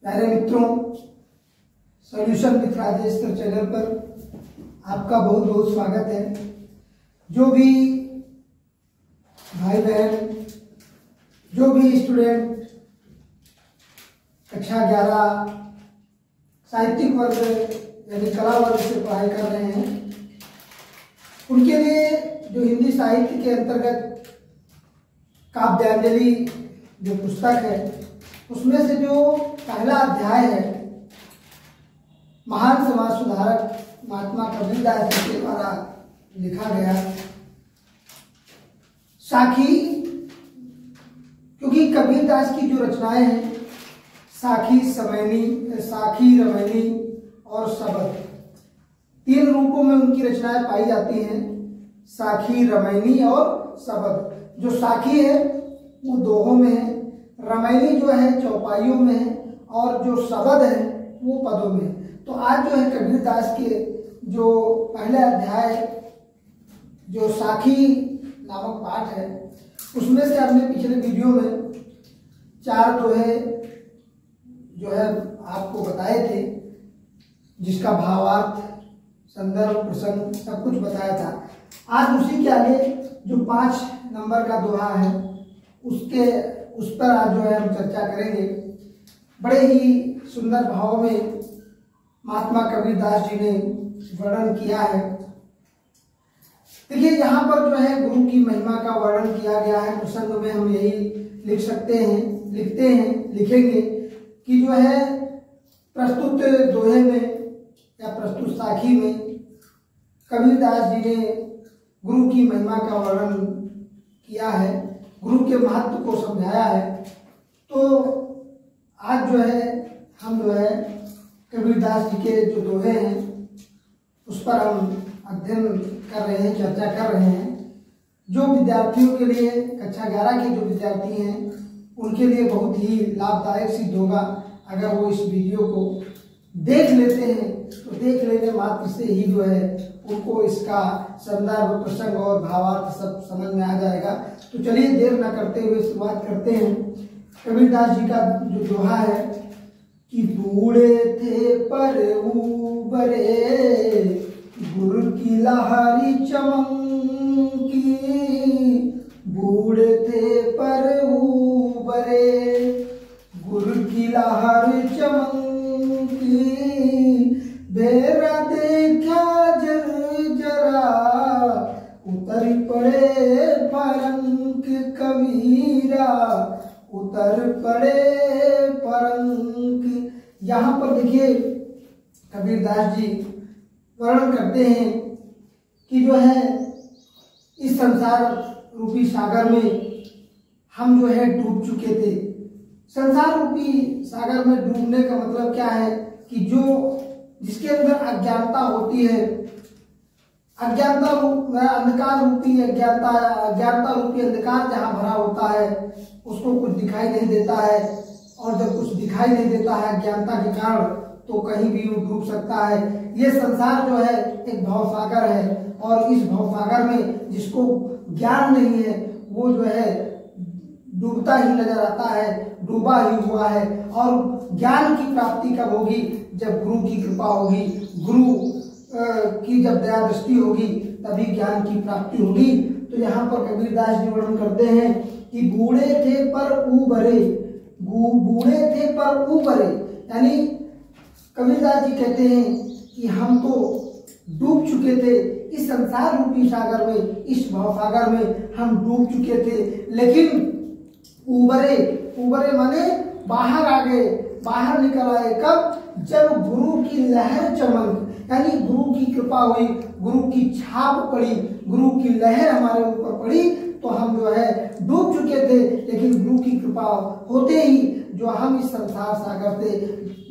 प्यारे मित्रों, solution with Rajesh sir channel पर आपका बहुत बहुत स्वागत है। जो भी भाई बहन, जो भी स्टूडेंट कक्षा 11 साहित्यिक वर्ग यानी कला वर्ग से पढ़ाई कर रहे हैं, उनके लिए जो हिंदी साहित्य के अंतर्गत काव्यांजलि जो पुस्तक है, उसमें से जो पहला अध्याय है, महान समाज सुधारक महात्मा कबीरदास जी के द्वारा लिखा गया साखी। क्योंकि कबीरदास की जो रचनाएं हैं, साखी, रमैनी और शबद, 3 रूपों में उनकी रचनाएं पाई जाती हैं, साखी, रमैनी और शबद। जो साखी है वो दोहों में है, रमैनी जो है चौपाइयों में है, और जो शबद है वो पदों में है। तो आज जो है कबीरदास के जो पहले अध्याय जो साखी नामक पाठ है, उसमें से हमने पिछले वीडियो में 4 दोहे जो है आपको बताए थे, जिसका भावार्थ, संदर्भ, प्रसंग सब कुछ बताया था। आज उसी के आगे जो 5 नंबर का दोहा है, उस पर आज जो है हम चर्चा करेंगे। बड़े ही सुंदर भाव में महात्मा कबीरदास जी ने वर्णन किया है। देखिए, यहाँ पर जो है गुरु की महिमा का वर्णन किया गया है। प्रसंग में हम यही लिखेंगे कि जो है प्रस्तुत दोहे में या प्रस्तुत साखी में कबीरदास जी ने गुरु की महिमा का वर्णन किया है, गुरु के महत्व को समझाया है। तो आज जो है हम जो है कबीरदास जी के जो दोहे हैं उस पर हम अध्ययन कर रहे हैं, चर्चा कर रहे हैं। जो विद्यार्थियों के लिए, कक्षा 11 के जो विद्यार्थी हैं, उनके लिए बहुत ही लाभदायक सिद्ध होगा अगर वो इस वीडियो को देख लेते हैं। तो देख लेने मात्र से ही जो है उनको इसका संदर्भ, प्रसंग और भावार्थ सब समझ में आ जाएगा। तो चलिए देर न करते हुए शुरुआत करते हैं। कबीरदास जी का जो दोहा है कि बूढ़े थे पर उबरे, गुरु की लहरी चमकी, बूढ़े थे पर उबरे, गुरु की लहरी चमकी, बेरा देखा जरा, उतर पड़े परंक कबीरा, उतर पड़े परंक। यहाँ पर देखिए कबीरदास जी वर्णन करते हैं कि जो है इस संसार रूपी सागर में हम जो है डूब चुके थे। संसार रूपी सागर में डूबने का मतलब क्या है कि जो जिसके अंदर अज्ञानता होती है, अज्ञानता रूप अंधकार रूपी अज्ञानता रूपी अंधकार जहाँ भरा होता है, उसको कुछ दिखाई नहीं देता है। और जब कुछ दिखाई नहीं देता है अज्ञानता के कारण, तो कहीं भी वो डूब सकता है। ये संसार जो है एक भवसागर है, और इस भवसागर में जिसको ज्ञान नहीं है वो जो है डूबता ही नजर आता है, डूबा ही हुआ है। और ज्ञान की प्राप्ति कब होगी? जब गुरु की कृपा होगी, गुरु की जब दया दृष्टि होगी, तभी ज्ञान की प्राप्ति होगी। तो यहाँ पर कबीरदास जी वर्णन करते हैं कि बूढ़े थे पर उबरे, बूढ़े थे पर उबरे, यानी कबीरदास जी कहते हैं कि हम तो डूब चुके थे इस संसार रूपी सागर में, इस भवसागर में हम डूब चुके थे, लेकिन उबरे माने बाहर आ गए, बाहर निकल आए। कब? जब गुरु की लहर चमक, यानी गुरु की कृपा हुई, गुरु की छाप पड़ी, गुरु की लहर हमारे ऊपर पड़ी, तो हम जो है डूब चुके थे। लेकिन गुरु की कृपा होते ही जो हम इस संसार सागर से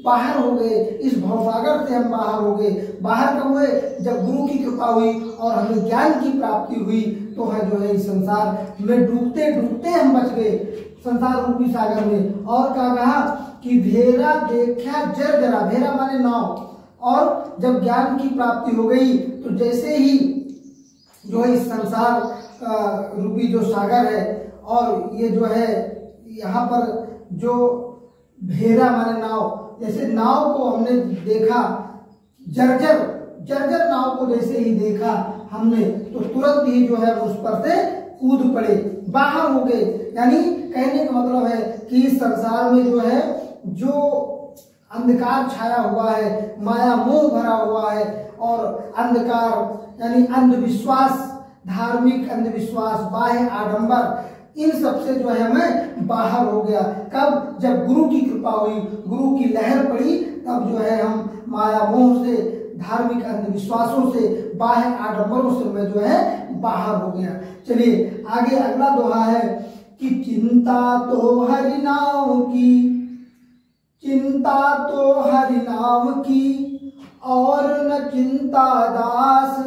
बाहर हो गए, इस भवसागर से हम बाहर हो गए। बाहर कब हुए? जब गुरु की कृपा हुई और हमें ज्ञान की प्राप्ति हुई, तो है जो है इस संसार में डूबते डूबते हम बच गए, संसार रूपी सागर में। और क्या कहा कि भेरा देखा जरा, भेरा माने नाव। और जब ज्ञान की प्राप्ति हो गई, तो जैसे ही जो है इस संसार रूपी जो सागर है, और ये जो है यहाँ पर जो भेरा माने नाव, जैसे नाव को हमने देखा, जर्जर नाव को जैसे ही देखा हमने तो तुरंत ही जो है उस पर से कूद पड़े, बाहर हो गए। यानी कहने का मतलब है कि इस संसार में जो है जो अंधकार छाया हुआ है, माया मोह भरा हुआ है, और अंधकार यानी अंधविश्वास, धार्मिक अंधविश्वास, बाह्य आडंबर, इन सब से जो है मैं बाहर हो गया। कब? जब गुरु की कृपा हुई, गुरु की लहर पड़ी, तब जो है हम माया मोह से, धार्मिक अंधविश्वासों से, बाह्य आडंबरों से मैं जो है बाहर हो गया। चलिए आगे अगला दोहा है कि चिंता तो हरि नाम की, चिंता तो हरि नाम की, और न चिंता दास,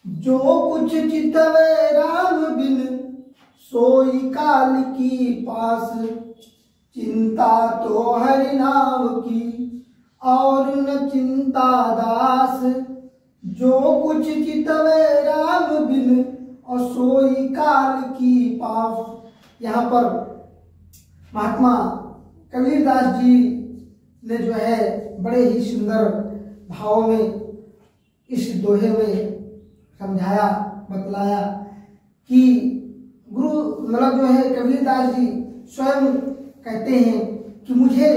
जो कुछ चितवे राम बिन, सोई काल की पास। चिंता तो हरि नाम की और न चिंता दास, जो कुछ चितवे राम बिन, और सोई काल की पास। यहाँ पर महात्मा कबीरदास जी ने जो है बड़े ही सुंदर भाव में इस दोहे में समझाया, बतलाया कि गुरु मतलब जो है कबीरदास जी स्वयं कहते हैं कि मुझे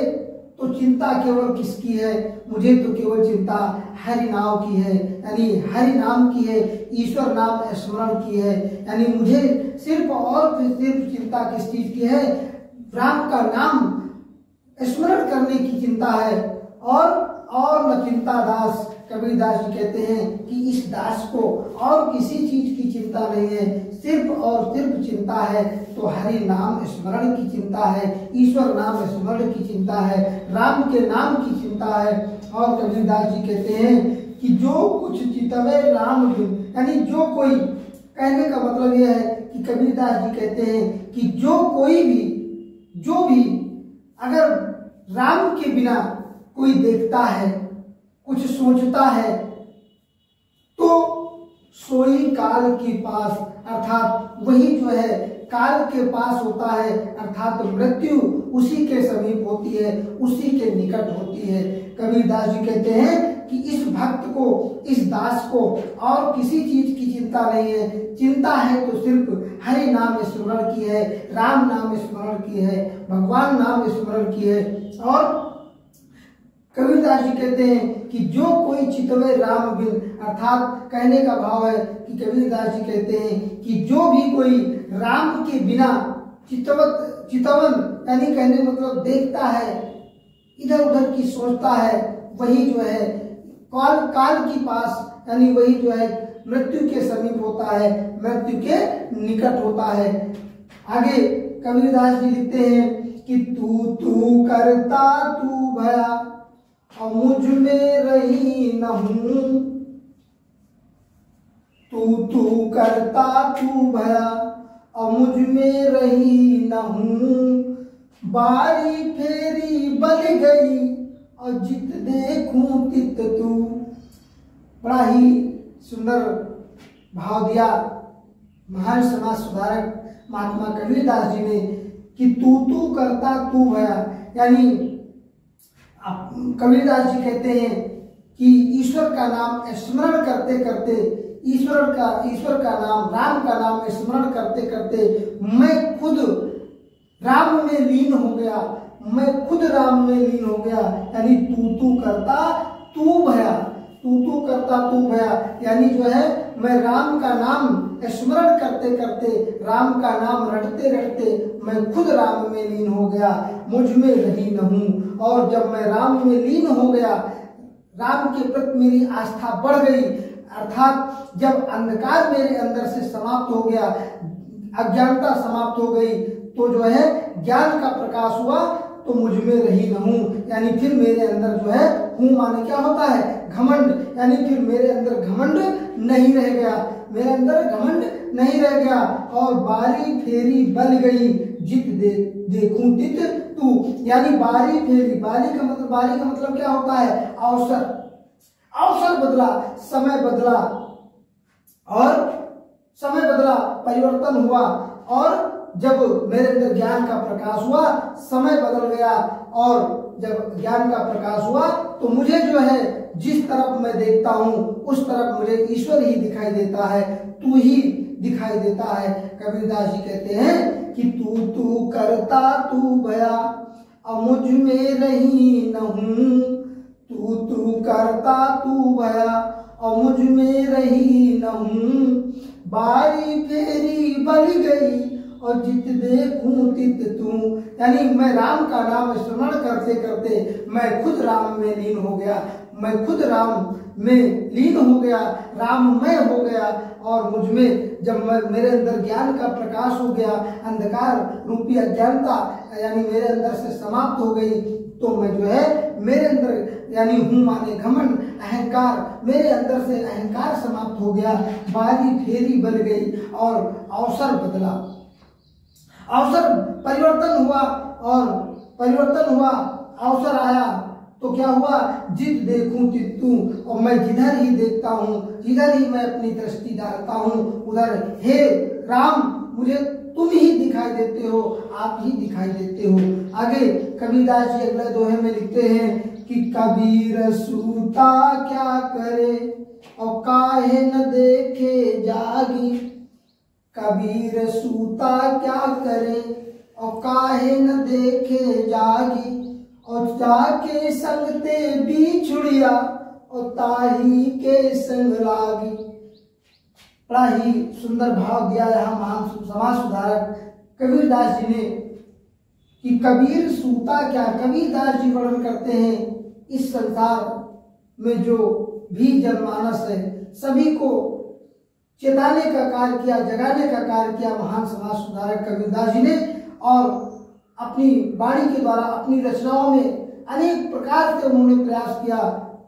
तो चिंता केवल किसकी है, मुझे तो केवल चिंता हरि नाम की है, यानी हरि नाम की है, ईश्वर नाम स्मरण की है। यानी मुझे सिर्फ और सिर्फ चिंता किस चीज की है? राम का नाम स्मरण करने की चिंता है। और न चिंता दास, कबीरदास जी कहते हैं कि इस दास को और किसी चीज की चिंता नहीं है, सिर्फ और सिर्फ चिंता है तो हरि नाम स्मरण की चिंता है, ईश्वर नाम स्मरण की चिंता है, राम के नाम की चिंता है। और कबीरदास जी कहते हैं कि जो कुछ चितवे राम बिन, यानी जो कोई, कहने का मतलब यह है कि कबीरदास जी कहते हैं कि जो कोई भी, जो भी अगर राम के बिना कोई देखता है, कुछ सोचता है, तो सोई काल के पास, अर्थात वही जो है काल के पास होता है, अर्थात मृत्यु उसी के समीप होती है, उसी के निकट होती है। कबीरदास जी कहते हैं कि इस भक्त को, इस दास को और किसी चीज की चिंता नहीं है, चिंता है तो सिर्फ हरि नाम स्मरण की है, राम नाम स्मरण की है, भगवान नाम स्मरण की है। और कबीरदास जी कहते हैं कि जो कोई चितवे राम बिन, अर्थात कहने का भाव है कि कबीरदास जी कहते हैं कि जो भी कोई राम के बिना चितवन, यानी कहने मतलब देखता है, इधर उधर की सोचता है, वही जो है काल की पास, यानी वही जो है मृत्यु के समीप होता है, मृत्यु के निकट होता है। आगे कबीरदास जी लिखते हैं कि तू करता तू भया, और मुझ में रही न हूं, तू करता तू भया, और मुझ में रही न हूं, बारी फेरी बल गई, और जित देखूं तित तू। बड़ा ही सुंदर भाव दिया महान समाज सुधारक महात्मा कबीरदास जी ने कि तू करता तू भया। यानी कबीरदास जी कहते हैं कि ईश्वर का नाम स्मरण करते करते, ईश्वर का नाम, राम का नाम स्मरण करते करते मैं खुद राम में लीन हो गया, मैं खुद राम में लीन हो गया। यानी तू करता तू भया, तू करता तू भया, यानी जो है मैं राम का नाम स्मरण करते करते, राम का नाम रटते रटते मैं खुद राम में लीन हो गया, मुझ में रही न हूं। और जब मैं राम में लीन हो गया, राम के प्रति मेरी आस्था बढ़ गई, अर्थात जब अंधकार मेरे अंदर से समाप्त हो गया, अज्ञानता समाप्त हो गई, तो जो है ज्ञान का प्रकाश हुआ, तो मुझ में रही न हूं। यानी फिर मेरे अंदर जो है हूं माने क्या होता है? घमंड। यानी फिर मेरे अंदर घमंड नहीं रह गया, मेरे अंदर घमंड नहीं रह गया। और बारी फेरी बल गई, जित देखूं तित तू। यानी बारी फेरी, बारी का मतलब क्या होता है? अवसर बदला, समय बदला, और समय बदला, परिवर्तन हुआ। और जब मेरे अंदर ज्ञान का प्रकाश हुआ, समय बदल गया, और जब ज्ञान का प्रकाश हुआ तो मुझे जो है जिस तरफ मैं देखता हूँ उस तरफ मुझे ईश्वर ही दिखाई देता है, तू ही दिखाई देता है। कबीरदास जी कहते हैं कि तू तू करता तू भया अब मुझ में रही न हूँ, तू तू करता तू भया और मुझ में रही न हूँ, बारी फेरी बल गई और जित देखूं तित तू। यानी मैं राम का नाम स्मरण करते करते मैं खुद राम में लीन हो गया, मैं खुद राम में लीन हो गया, राममय हो गया। और मुझ में जब मेरे अंदर ज्ञान का प्रकाश हो गया, अंधकार रूपी अज्ञानता यानी मेरे अंदर से समाप्त हो गई, तो मैं जो है मेरे अंदर यानी हूँ माने घमंड अहंकार, मेरे अंदर से अहंकार समाप्त हो गया, बारी फेरी बन गई और अवसर बदला, अवसर परिवर्तन हुआ और परिवर्तन हुआ, अवसर आया तो क्या हुआ, जित देखूं तित तू। और मैं जिधर ही देखता हूँ, जिधर ही मैं अपनी दृष्टि डालता हूँ, उधर हे राम मुझे तुम ही दिखाई देते हो, आप ही दिखाई देते हो। आगे कबीरदास जी अगले दोहे में लिखते हैं कि कबीर सूता क्या करे और काहे न देखे जागी, कबीर सूता क्या करे और काहे न देखे जागी, और जाके संग ते बिछुड़िया और ताही के संग लागी। बड़ा ही सुंदर भाव दिया यहाँ महान समाज सुधारक कबीरदास जी ने कि कबीर सूता क्या। कबीरदास जी वर्णन करते हैं इस संसार में जो भी जनमानस है सभी को चेताने का कार्य किया, जगाने का कार्य किया महान समाज सुधारक कबीरदास जी ने। और अपनी वाणी के द्वारा अपनी रचनाओं में अनेक प्रकार से उन्होंने प्रयास किया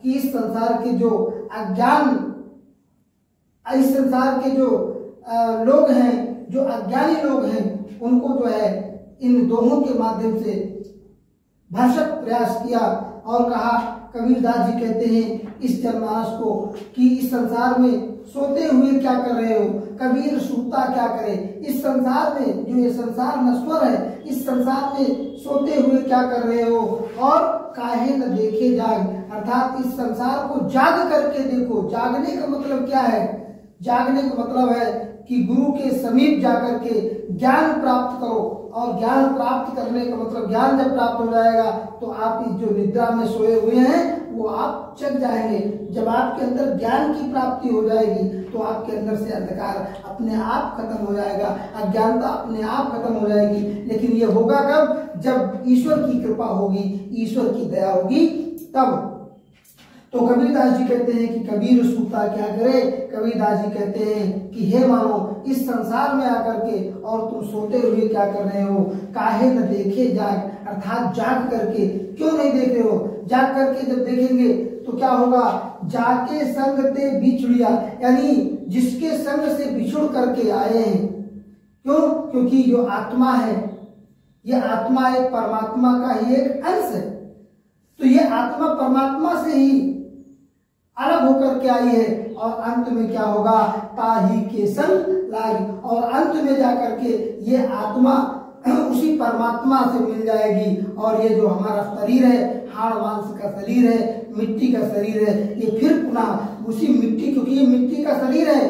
कि इस संसार के जो अज्ञान, इस संसार के जो लोग हैं, जो अज्ञानी लोग हैं, उनको जो है इन दोहों के माध्यम से भरसक प्रयास किया। और कहा कबीरदास जी कहते हैं इस जनमानस को कि इस संसार में सोते हुए क्या कर रहे हो, कबीर सूता क्या करे। इस संसार में जो ये संसार नश्वर है, इस संसार में सोते हुए क्या कर रहे हो, और काहे न देखे जाग, अर्थात इस संसार को जाग करके देखो। जागने का मतलब क्या है, जागने का मतलब है कि गुरु के समीप जाकर के ज्ञान प्राप्त करो। और ज्ञान प्राप्त करने का मतलब ज्ञान जब प्राप्त हो जाएगा तो आप इस जो निद्रा में सोए हुए हैं वो आप जग जाएंगे। जब आपके अंदर ज्ञान की प्राप्ति हो जाएगी तो आपके अंदर से अंधकार अपने आप खत्म हो जाएगा, अज्ञानता अपने आप खत्म हो जाएगी। लेकिन ये होगा कब, जब ईश्वर की कृपा होगी, ईश्वर की दया होगी तब। तो कबीरदास जी कहते हैं कि कबीर सूता क्या करे। कबीरदास जी कहते हैं कि हे मानो इस संसार में आकर के और तुम सोते हुए क्या कर रहे हो, काहे न देखे जाग, अर्थात जाग करके क्यों नहीं देख रहे हो। जाग करके जब देखेंगे तो क्या होगा, जाके संग ते बिछुड़िया, यानी जिसके संग से बिछुड़ करके आए हैं। क्यों, क्योंकि जो आत्मा है, ये आत्मा एक परमात्मा का ही एक अंश है। तो ये आत्मा परमात्मा से ही अलग होकर के आई है और अंत में क्या होगा, ताही के संग लागी, और अंत में जाकर के ये आत्मा उसी परमात्मा से मिल जाएगी। और ये जो हमारा शरीर है, हाड़ मांस का शरीर है, मिट्टी का शरीर है, ये फिर पुनः उसी मिट्टी, क्योंकि ये मिट्टी का शरीर है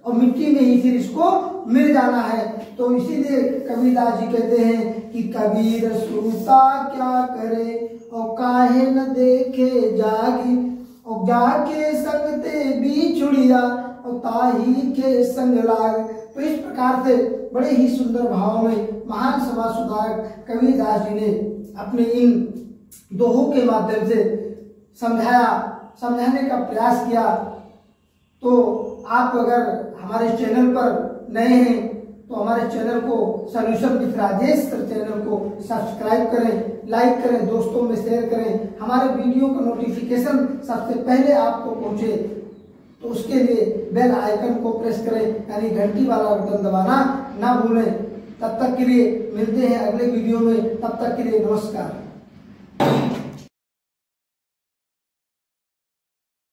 और मिट्टी में ही फिर इसको मिल जाना है। तो इसीलिए कबीरदास जी कहते हैं कि कबीर सूता क्या करे और काहे न देखे जागी, और जाके संग ते बिछुड़िया और ताही के संग लाग। तो इस प्रकार से बड़े ही सुंदर भाव में महान समाज सुधारक कबीरदास जी ने अपने इन दोहों के माध्यम से समझाने का प्रयास किया। तो आप अगर हमारे चैनल पर नए हैं तो हमारे चैनल को solution with Rajesh sir channel को सब्सक्राइब करें, लाइक करें, दोस्तों में शेयर करें। हमारे वीडियो का नोटिफिकेशन सबसे पहले आपको पहुंचे तो उसके लिए बेल आइकन को प्रेस करें, यानी घंटी वाला बटन दबाना ना भूलें। तब तक के लिए मिलते हैं अगले वीडियो में, तब तक के लिए नमस्कार।